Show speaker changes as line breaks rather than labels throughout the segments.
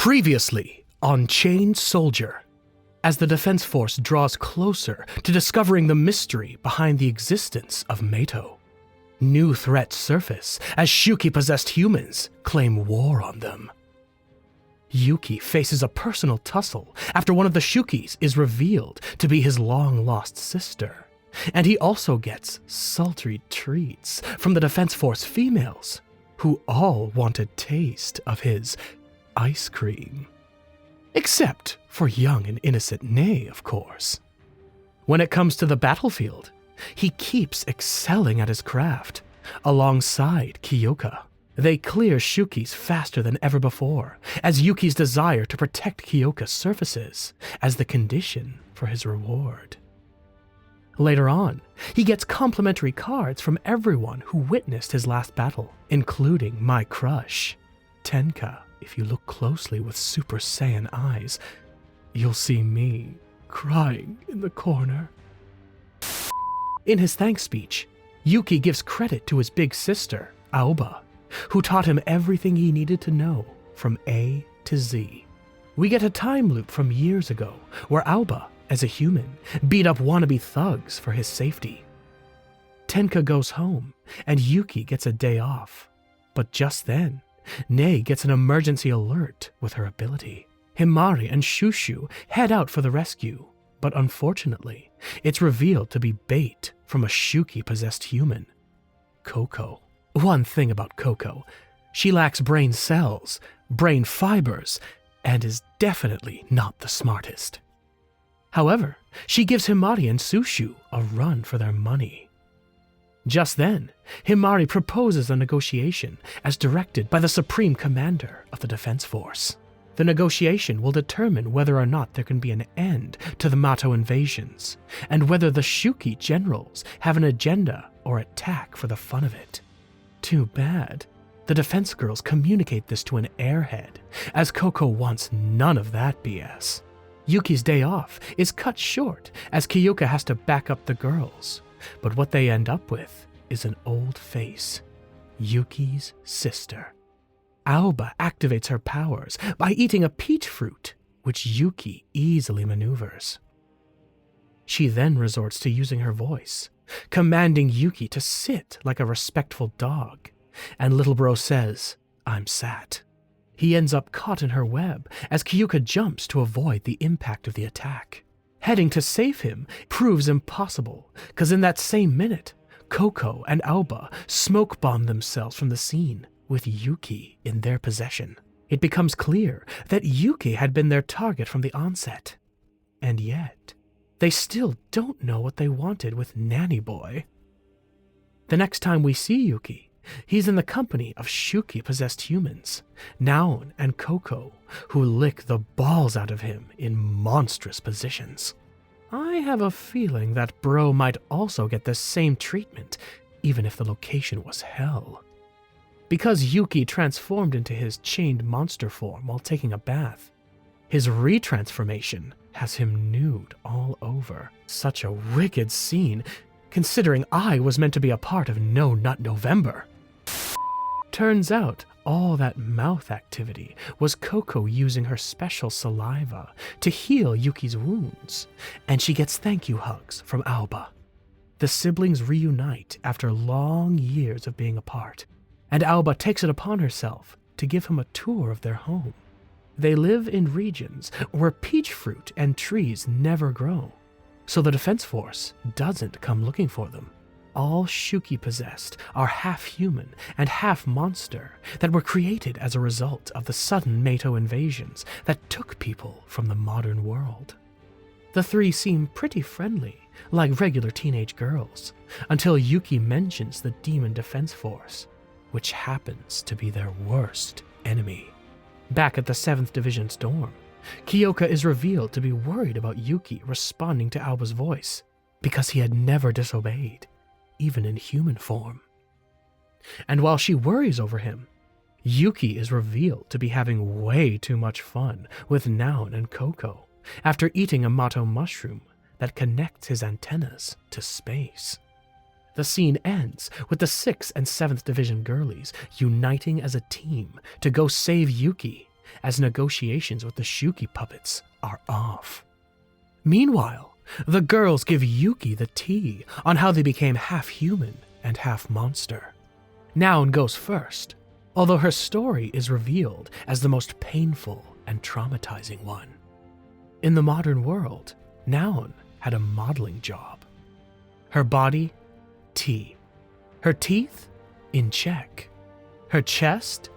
Previously on Chained Soldier. As the defense force draws closer to discovering the mystery behind the existence of Meito, new threats surface as Shuuki-possessed humans claim war on them. Yuuki faces a personal tussle after one of the Shuukis is revealed to be his long-lost sister, and he also gets sultry treats from the defense force females, who all want a taste of his ice cream. Except for young and innocent Nei, of course. When it comes to the battlefield, he keeps excelling at his craft, alongside Kyouka. They clear Shuukis faster than ever before, as Yuuki's desire to protect Kyouka surfaces as the condition for his reward. Later on, he gets complimentary cards from everyone who witnessed his last battle, including my crush, Tenka. If you look closely with Super Saiyan eyes, you'll see me crying in the corner. In his thanks speech, Yuuki gives credit to his big sister, Aoba, who taught him everything he needed to know from A to Z. We get a time loop from years ago where Aoba, as a human, beat up wannabe thugs for his safety. Tenka goes home and Yuuki gets a day off, but just then, Nei gets an emergency alert with her ability. Himari and Shushu head out for the rescue, but unfortunately, it's revealed to be bait from a Shuuki-possessed human, Coco. One thing about Coco, she lacks brain cells, brain fibers, and is definitely not the smartest. However, she gives Himari and Shushu a run for their money. Just then, Himari proposes a negotiation as directed by the Supreme Commander of the Defense Force. The negotiation will determine whether or not there can be an end to the Mato invasions, and whether the Shuuki generals have an agenda or attack for the fun of it. Too bad. The defense girls communicate this to an airhead, as Coco wants none of that BS. Yuki's day off is cut short as Kyouka has to back up the girls. But what they end up with is an old face, Yuki's sister. Aoba activates her powers by eating a peach fruit, which Yuuki easily maneuvers. She then resorts to using her voice, commanding Yuuki to sit like a respectful dog, and little bro says, "I'm sat." He ends up caught in her web as Kyouka jumps to avoid the impact of the attack. Heading to save him proves impossible, because in that same minute, Coco and Aoba smoke bomb themselves from the scene, with Yuuki in their possession. It becomes clear that Yuuki had been their target from the onset. And yet, they still don't know what they wanted with Nanny Boy. The next time we see Yuuki, he's in the company of Shuuki-possessed humans, Naon and Coco, who lick the balls out of him in monstrous positions. I have a feeling that bro might also get the same treatment, even if the location was hell. Because Yuuki transformed into his chained monster form while taking a bath, his retransformation has him nude all over. Such a wicked scene, considering I was meant to be a part of No Nut November. Turns out, all that mouth activity was Coco using her special saliva to heal Yuki's wounds, and she gets thank you hugs from Aoba. The siblings reunite after long years of being apart, and Aoba takes it upon herself to give him a tour of their home. They live in regions where peach fruit and trees never grow, so the defense force doesn't come looking for them. All Shuuki-possessed are half-human and half-monster that were created as a result of the sudden Meito invasions that took people from the modern world. The three seem pretty friendly, like regular teenage girls, until Yuuki mentions the Demon Defense Force, which happens to be their worst enemy. Back at the 7th Division's dorm, Kyouka is revealed to be worried about Yuuki responding to Aoba's voice, because he had never disobeyed, even in human form. And while she worries over him, Yuuki is revealed to be having way too much fun with Naon and Coco after eating a Mato mushroom that connects his antennas to space. The scene ends with the 6th and 7th Division girlies uniting as a team to go save Yuuki as negotiations with the Shuuki puppets are off. Meanwhile, the girls give Yuuki the tea on how they became half human and half monster. Noun goes first, although her story is revealed as the most painful and traumatizing one. In the modern world, Noun had a modeling job. Her body, tea. Her teeth, in check. Her chest,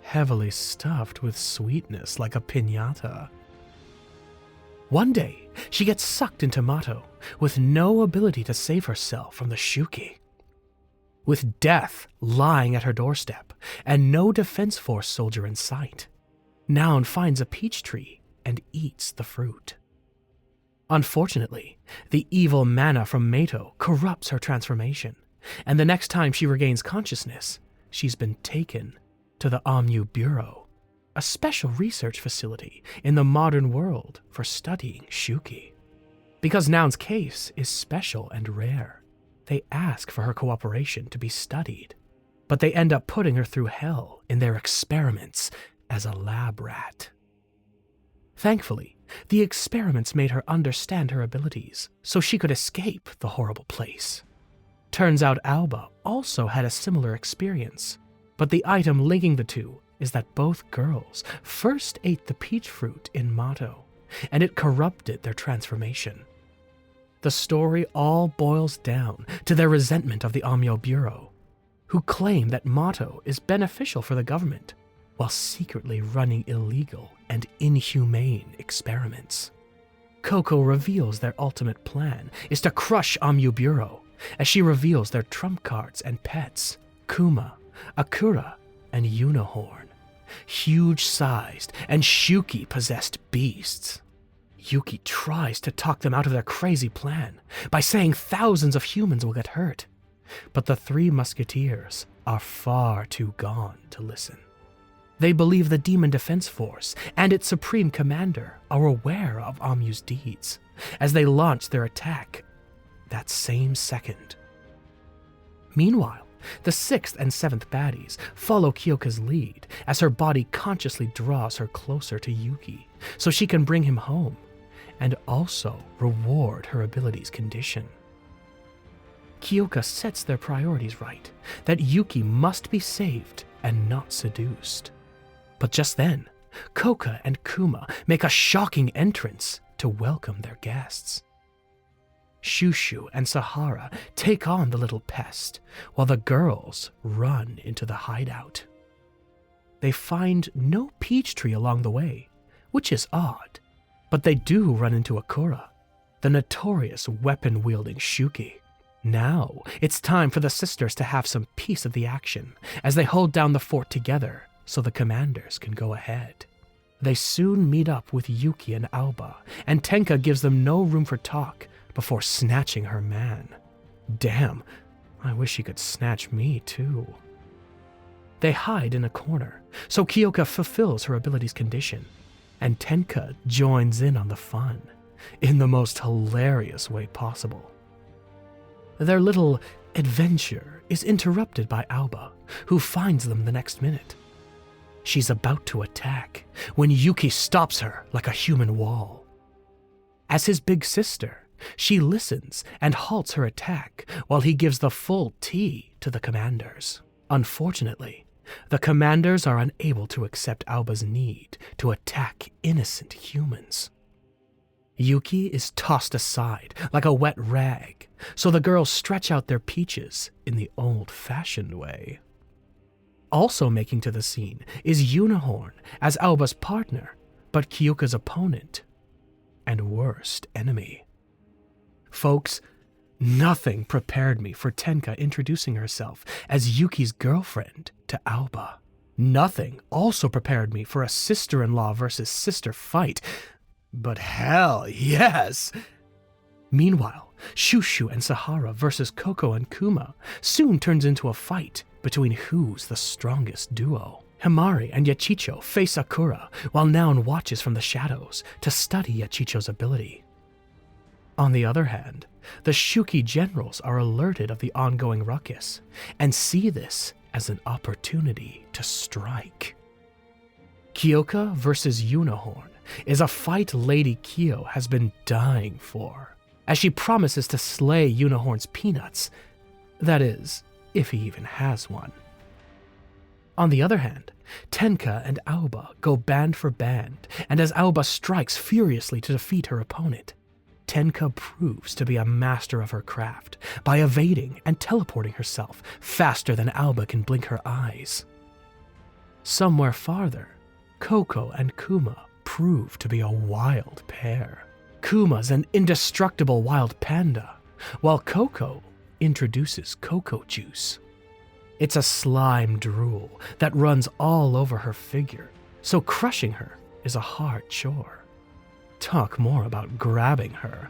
heavily stuffed with sweetness like a piñata. One day, she gets sucked into Mato with no ability to save herself from the Shuuki. With death lying at her doorstep and no defense force soldier in sight, Noun finds a peach tree and eats the fruit. Unfortunately, the evil mana from Mato corrupts her transformation, and the next time she regains consciousness, she's been taken to the Onmyou Bureau, a special research facility in the modern world for studying Shuuki. Because Noun's case is special and rare, they ask for her cooperation to be studied, but they end up putting her through hell in their experiments as a lab rat. Thankfully, the experiments made her understand her abilities so she could escape the horrible place. Turns out Aoba also had a similar experience, but the item linking the two is that both girls first ate the peach fruit in Mato, and it corrupted their transformation. The story all boils down to their resentment of the Onmyou Bureau, who claim that Mato is beneficial for the government while secretly running illegal and inhumane experiments. Coco reveals their ultimate plan is to crush Onmyou Bureau as she reveals their trump cards and pets, Kuma, Akura, and Unihorn, huge-sized and Shuuki-possessed beasts. Yuuki tries to talk them out of their crazy plan by saying thousands of humans will get hurt, but the three musketeers are far too gone to listen. They believe the Demon Defense Force and its supreme commander are aware of Onmyou's deeds as they launch their attack that same second. Meanwhile, the 6th and 7th baddies follow Kyouka's lead as her body consciously draws her closer to Yuuki so she can bring him home and also reward her ability's condition. Kyouka sets their priorities right, that Yuuki must be saved and not seduced. But just then, Koka and Kuma make a shocking entrance to welcome their guests. Shushu and Sahara take on the little pest, while the girls run into the hideout. They find no peach tree along the way, which is odd, but they do run into Akura, the notorious weapon-wielding Shuuki. Now, it's time for the sisters to have some piece of the action as they hold down the fort together so the commanders can go ahead. They soon meet up with Yuuki and Aoba, and Tenka gives them no room for talk before snatching her man. Damn, I wish he could snatch me too. They hide in a corner, so Kyouka fulfills her ability's condition, and Tenka joins in on the fun, in the most hilarious way possible. Their little adventure is interrupted by Aoba, who finds them the next minute. She's about to attack when Yuuki stops her like a human wall. As his big sister, she listens and halts her attack while he gives the full tea to the commanders. Unfortunately, the commanders are unable to accept Aoba's need to attack innocent humans. Yuuki is tossed aside like a wet rag, so the girls stretch out their peaches in the old-fashioned way. Also making to the scene is Unihorn as Aoba's partner, but Kyouka's opponent and worst enemy. Folks, nothing prepared me for Tenka introducing herself as Yuki's girlfriend to Aoba. Nothing also prepared me for a sister-in-law versus sister fight, but hell yes! Meanwhile, Shushu and Sahara versus Koko and Kuma soon turns into a fight between who's the strongest duo. Himari and Yachicho face Akura while Noun watches from the shadows to study Yachicho's ability. On the other hand, the Shuuki generals are alerted of the ongoing ruckus and see this as an opportunity to strike. Kyouka versus Unihorn is a fight Lady Kyo has been dying for, as she promises to slay Unihorn's peanuts. That is, if he even has one. On the other hand, Tenka and Aoba go band for band, and as Aoba strikes furiously to defeat her opponent, Tenka proves to be a master of her craft by evading and teleporting herself faster than Aoba can blink her eyes. Somewhere farther, Coco and Kuma prove to be a wild pair. Kuma's an indestructible wild panda, while Coco introduces cocoa juice. It's a slime drool that runs all over her figure, so crushing her is a hard chore. Talk more about grabbing her.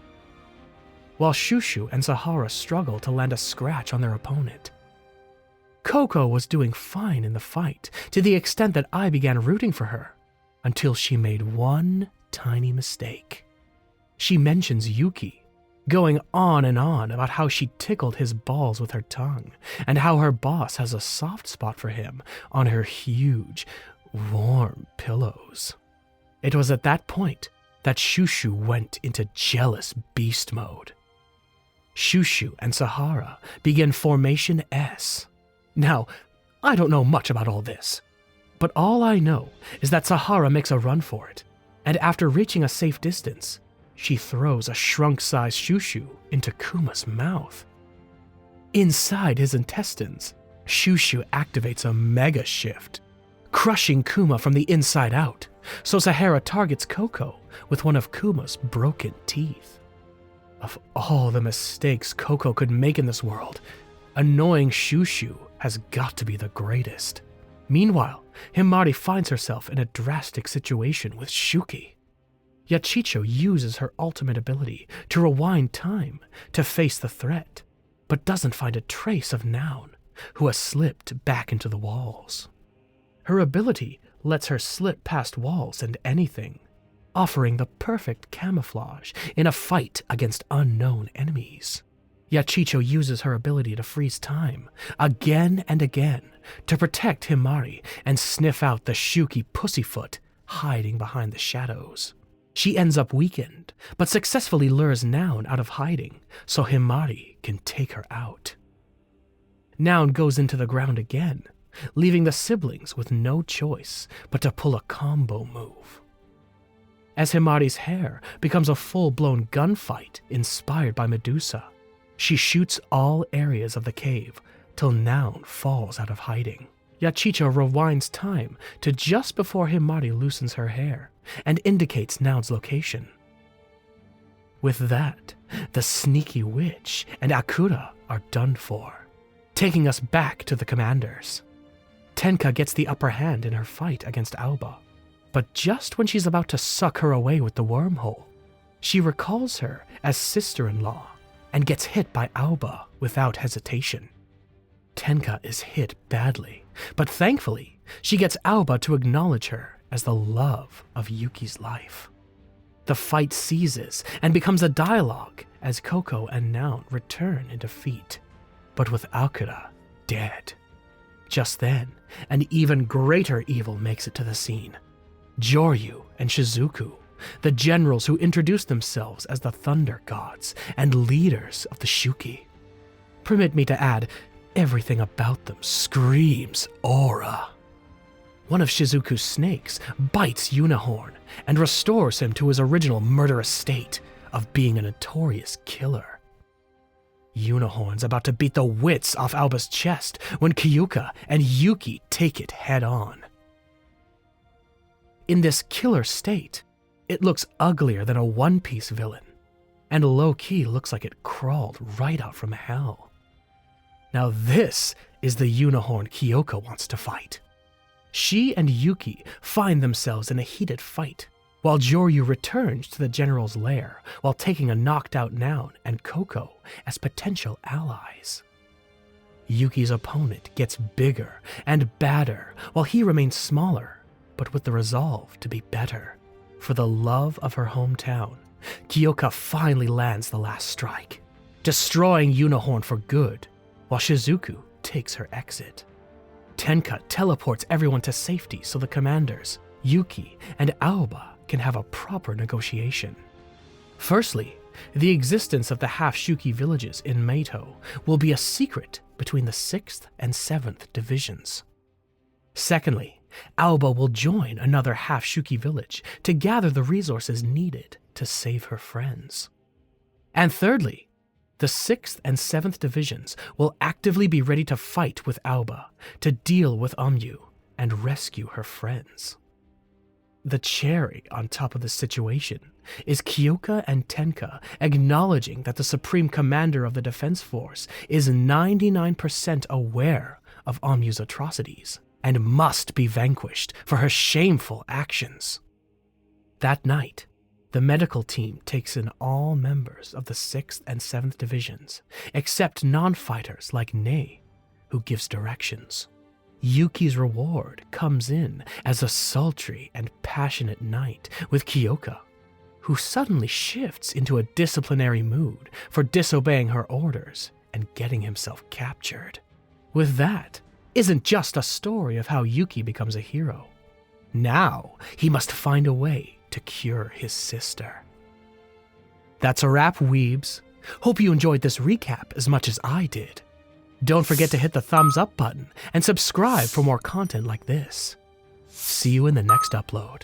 While Shushu and Sahara struggle to land a scratch on their opponent. Coco was doing fine in the fight, to the extent that I began rooting for her, until she made one tiny mistake. She mentions Yuuki, going on and on about how she tickled his balls with her tongue, and how her boss has a soft spot for him on her huge, warm pillows. It was at that point that Shushu went into jealous beast mode. Shushu and Sahara begin Formation S. Now, I don't know much about all this, but all I know is that Sahara makes a run for it, and after reaching a safe distance, she throws a shrunk-sized Shushu into Kuma's mouth. Inside his intestines, Shushu activates a mega shift, crushing Kuma from the inside out, so Sahara targets Coco with one of Kuma's broken teeth. Of all the mistakes Coco could make in this world, annoying Shushu has got to be the greatest. Meanwhile, Himari finds herself in a drastic situation with Shuuki. Yachicho uses her ultimate ability to rewind time to face the threat, but doesn't find a trace of Noun, who has slipped back into the walls. Her ability lets her slip past walls and anything, offering the perfect camouflage in a fight against unknown enemies. Yachicho uses her ability to freeze time again and again to protect Himari and sniff out the Shuuki pussyfoot hiding behind the shadows. She ends up weakened, but successfully lures Noun out of hiding so Himari can take her out. Noun goes into the ground again, leaving the siblings with no choice but to pull a combo move. As Himari's hair becomes a full-blown gunfight inspired by Medusa, she shoots all areas of the cave till Noun falls out of hiding. Yachicho rewinds time to just before Himari loosens her hair and indicates Noun's location. With that, the sneaky witch and Akura are done for, taking us back to the commanders. Tenka gets the upper hand in her fight against Aoba, but just when she's about to suck her away with the wormhole, she recalls her as sister-in-law and gets hit by Aoba without hesitation. Tenka is hit badly, but thankfully, she gets Aoba to acknowledge her as the love of Yuki's life. The fight ceases and becomes a dialogue as Coco and Noun return in defeat, but with Akira dead. Just then, an even greater evil makes it to the scene. Joryu and Shizuku, the generals who introduced themselves as the Thunder Gods and leaders of the Shuuki. Permit me to add, everything about them screams aura. One of Shizuku's snakes bites Unihorn and restores him to his original murderous state of being a notorious killer. Unihorn's about to beat the wits off Aoba's chest when Kyouka and Yuuki take it head on. In this killer state, it looks uglier than a One Piece villain, and low-key looks like it crawled right out from hell. Now this is the Unihorn Kyouka wants to fight. She and Yuuki find themselves in a heated fight, while Joryu returns to the general's lair while taking a knocked-out Noun and Coco as potential allies. Yuki's opponent gets bigger and badder while he remains smaller, but with the resolve to be better. For the love of her hometown, Kyouka finally lands the last strike, destroying Unihorn for good, while Shizuku takes her exit. Tenka teleports everyone to safety so the commanders, Yuuki and Aoba can have a proper negotiation. Firstly, the existence of the half-Shuuki villages in Meito will be a secret between the 6th and 7th divisions. Secondly, Aoba will join another half-Shuuki village to gather the resources needed to save her friends. And thirdly, the 6th and 7th divisions will actively be ready to fight with Aoba to deal with Onmyou and rescue her friends. The cherry on top of the situation is Kyouka and Tenka acknowledging that the Supreme Commander of the Defense Force is 99% aware of Onmyou's atrocities and must be vanquished for her shameful actions. That night, the medical team takes in all members of the 6th and 7th divisions, except non-fighters like Nei, who gives directions. Yuki's reward comes in as a sultry and passionate night with Kyouka, who suddenly shifts into a disciplinary mood for disobeying her orders and getting himself captured. With that, isn't just a story of how Yuuki becomes a hero. Now, he must find a way to cure his sister. That's a wrap, weebs. Hope you enjoyed this recap as much as I did. Don't forget to hit the thumbs up button and subscribe for more content like this. See you in the next upload.